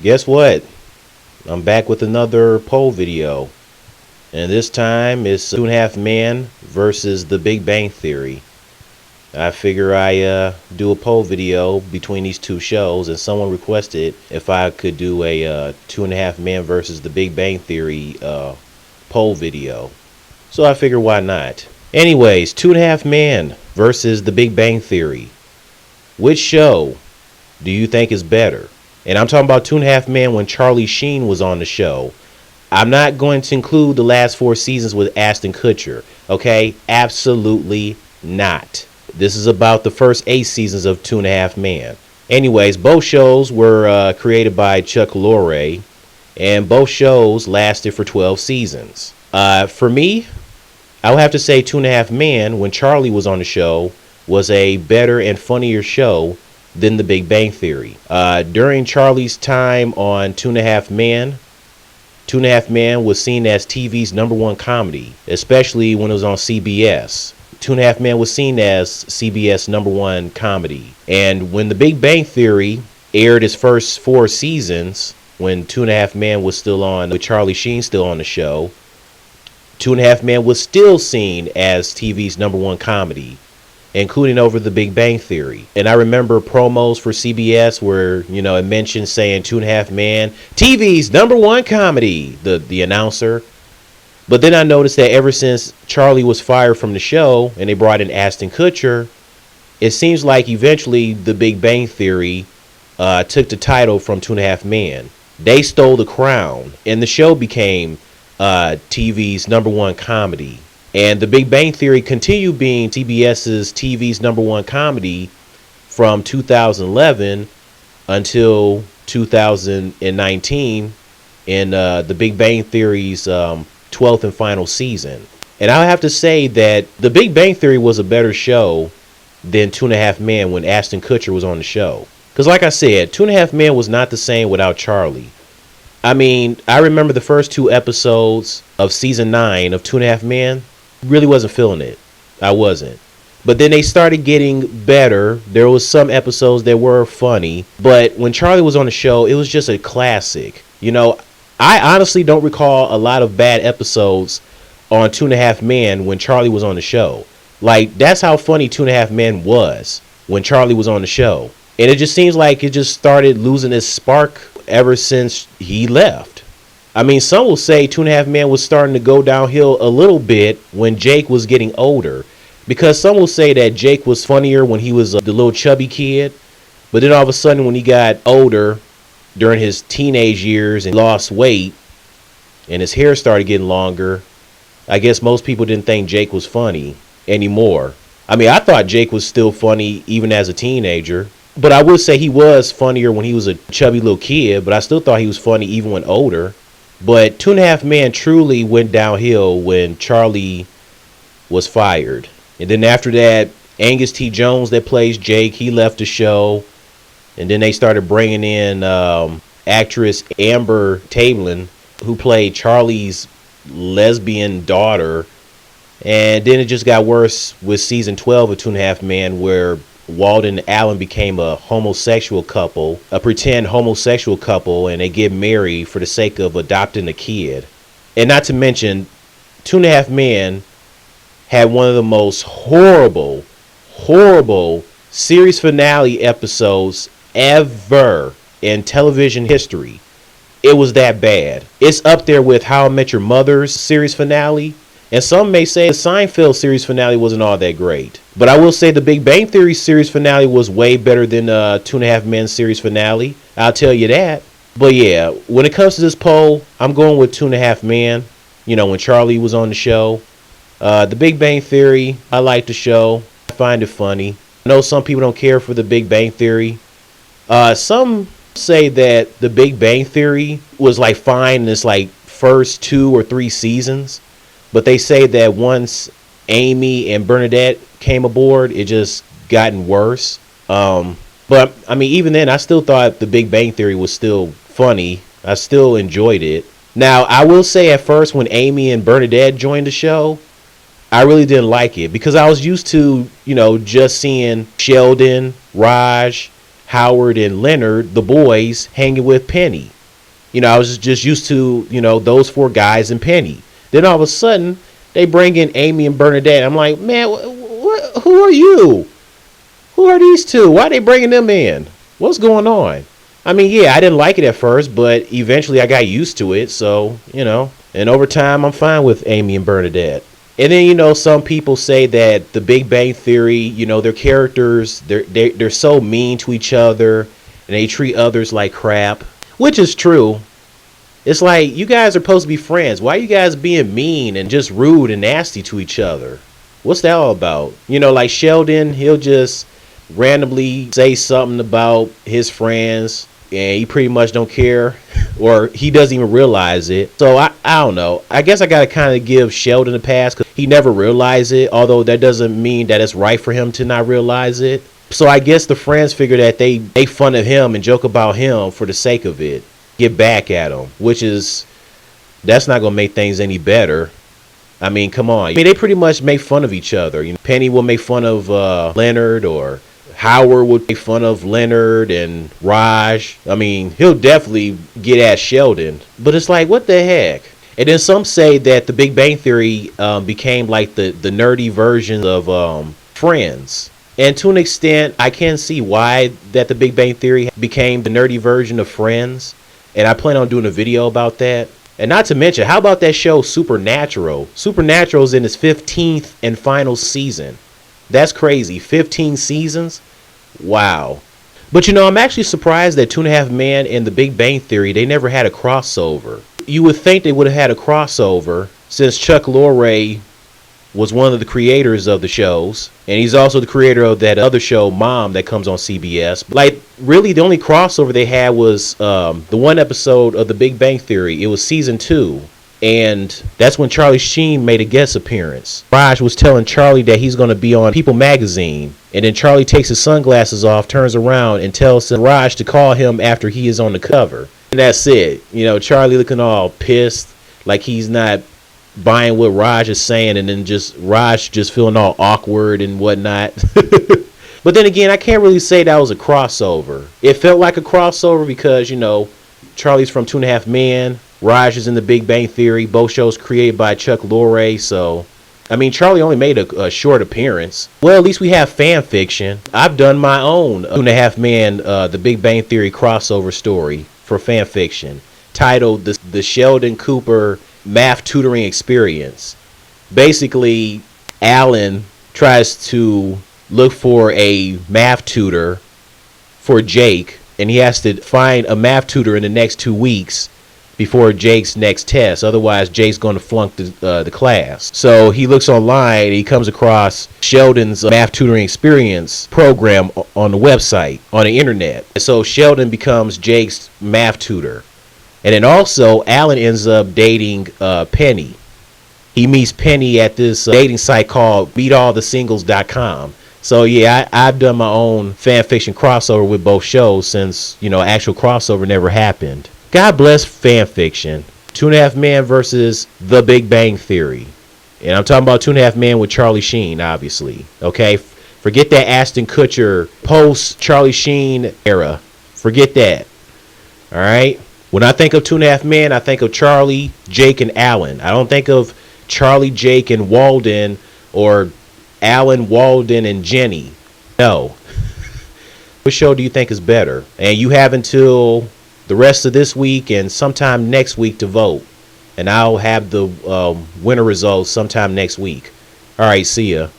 Guess what? I'm back with another poll video. And this time it's Two and a Half Men versus The Big Bang Theory. I figure I do a poll video between these two shows, and someone requested if I could do a Two and a Half Men versus The Big Bang Theory poll video. So I figure why not? Anyways, Two and a Half Men versus The Big Bang Theory. Which show do you think is better? And I'm talking about Two and a Half Men when Charlie Sheen was on the show. I'm not going to include the last 4 seasons with Ashton Kutcher. Okay? Absolutely not. This is about the first 8 seasons of Two and a Half Men. Anyways, both shows were created by Chuck Lorre, and both shows lasted for 12 seasons. For me, I would have to say Two and a Half Men when Charlie was on the show was a better and funnier show than The Big Bang Theory. During Charlie's time on Two and a Half Men, Two and a Half Men was seen as TV's #1 comedy, especially when it was on CBS. Two and a Half Men was seen as CBS #1 comedy. And when The Big Bang Theory aired its first 4 seasons, when Two and a Half Men was still on, with Charlie Sheen still on the show, Two and a Half Men was still seen as TV's #1 comedy, including over The Big Bang Theory. And I remember promos for CBS where, it mentioned saying Two and a Half Men, TV's #1 comedy, the announcer. But then I noticed that ever since Charlie was fired from the show and they brought in Ashton Kutcher, it seems like eventually The Big Bang Theory took the title from Two and a Half Men. They stole the crown, and the show became TV's #1 comedy. And The Big Bang Theory continued being CBS's TV's #1 comedy from 2011 until 2019 in The Big Bang Theory's 12th and final season. And I have to say that The Big Bang Theory was a better show than Two and a Half Men when Ashton Kutcher was on the show. Because like I said, Two and a Half Men was not the same without Charlie. I mean, I remember the first 2 episodes of season 9 of Two and a Half Men. Really wasn't feeling it. I wasn't. But then they started getting better. There was some episodes that were funny. But when Charlie was on the show, it was just a classic. I honestly don't recall a lot of bad episodes on Two and a Half Men when Charlie was on the show. Like, that's how funny Two and a Half Men was when Charlie was on the show. And it just seems like it just started losing its spark ever since he left. I mean, some will say Two and a Half Men was starting to go downhill a little bit when Jake was getting older. Because some will say that Jake was funnier when he was the little chubby kid. But then all of a sudden when he got older during his teenage years and lost weight and his hair started getting longer, I guess most people didn't think Jake was funny anymore. I mean, I thought Jake was still funny even as a teenager. But I would say he was funnier when he was a chubby little kid. But I still thought he was funny even when older. But Two and a Half Men truly went downhill when Charlie was fired. And then after that, Angus T. Jones that plays Jake, he left the show. And then they started bringing in actress Amber Tablin, who played Charlie's lesbian daughter. And then it just got worse with season 12 of Two and a Half Men, where Walden and Allen became a homosexual couple, a pretend homosexual couple, and they get married for the sake of adopting a kid. And not to mention, Two and a Half Men had one of the most horrible series finale episodes ever in television history. It was that bad. It's up there with How I Met Your Mother's series finale. And some may say the Seinfeld series finale wasn't all that great. But I will say the Big Bang Theory series finale was way better than Two and a Half Men series finale. I'll tell you that. But yeah, when it comes to this poll, I'm going with Two and a Half Men. When Charlie was on the show. The Big Bang Theory, I like the show. I find it funny. I know some people don't care for the Big Bang Theory. Some say that the Big Bang Theory was like fine in its like first 2 or 3 seasons. But they say that once Amy and Bernadette came aboard, it just gotten worse. But I mean, even then, I still thought the Big Bang Theory was still funny. I still enjoyed it. Now, I will say at first when Amy and Bernadette joined the show, I really didn't like it because I was used to, just seeing Sheldon, Raj, Howard and Leonard, the boys, hanging with Penny. I was just used to, those four guys and Penny. Then all of a sudden, they bring in Amy and Bernadette. I'm like, man, who are you? Who are these two? Why are they bringing them in? What's going on? I mean, yeah, I didn't like it at first, but eventually I got used to it. So, and over time, I'm fine with Amy and Bernadette. And then, some people say that the Big Bang Theory, their characters, they're so mean to each other and they treat others like crap. Which is true. It's like, you guys are supposed to be friends. Why are you guys being mean and just rude and nasty to each other? What's that all about? Like Sheldon, he'll just randomly say something about his friends and he pretty much don't care, or he doesn't even realize it. So I don't know. I guess I got to kind of give Sheldon a pass because he never realized it, although that doesn't mean that it's right for him to not realize it. So I guess the friends figure that they make fun of him and joke about him for the sake of it. Get back at him, that's not going to make things any better. I mean, come on. I mean, they pretty much make fun of each other. Penny will make fun of Leonard, or Howard would make fun of Leonard and Raj. I mean, he'll definitely get at Sheldon. But it's like, what the heck? And then some say that the Big Bang Theory became like the nerdy version of Friends. And to an extent, I can see why that the Big Bang Theory became the nerdy version of Friends. And I plan on doing a video about that. And not to mention, how about that show Supernatural? Supernatural is in its 15th and final season. That's crazy. 15 seasons? Wow. But I'm actually surprised that 2.5 Men and the Big Bang Theory, they never had a crossover. You would think they would have had a crossover since Chuck Lorre was one of the creators of the shows, and he's also the creator of that other show Mom that comes on CBS. Like, really the only crossover they had was the one episode of the Big Bang Theory. It was season 2, and that's when Charlie Sheen made a guest appearance. Raj was telling Charlie that he's going to be on People magazine, and then Charlie takes his sunglasses off, turns around, and tells Raj to call him after he is on the cover. And that's it. Charlie looking all pissed, like he's not buying what Raj is saying, and then Raj just feeling all awkward and whatnot. But then again, I can't really say that was a crossover. It felt like a crossover because, Charlie's from 2.5 Men, Raj is in the Big Bang Theory, both shows created by Chuck Lorre, so I mean, Charlie only made a short appearance. Well, at least we have fan fiction. I've done my own 2.5 Men, the Big Bang Theory crossover story for fan fiction, titled the Sheldon Cooper Math Tutoring Experience. Basically, Alan tries to look for a math tutor for Jake, and he has to find a math tutor in the next 2 weeks before Jake's next test. Otherwise, Jake's going to flunk the class. So he looks online, and he comes across Sheldon's math tutoring experience program on the website, on the internet. So Sheldon becomes Jake's math tutor. And then also, Alan ends up dating Penny. He meets Penny at this dating site called MeetAllTheSingles.com. So yeah, I've done my own fan fiction crossover with both shows since, actual crossover never happened. God bless fan fiction. 2.5 Men versus The Big Bang Theory. And I'm talking about 2.5 Men with Charlie Sheen, obviously. Okay? Forget that Ashton Kutcher post-Charlie Sheen era. Forget that. All right? When I think of 2.5 Men, I think of Charlie, Jake, and Alan. I don't think of Charlie, Jake, and Walden, or Alan, Walden, and Jenny. No. Which show do you think is better? And you have until the rest of this week and sometime next week to vote. And I'll have the winner results sometime next week. All right, see ya.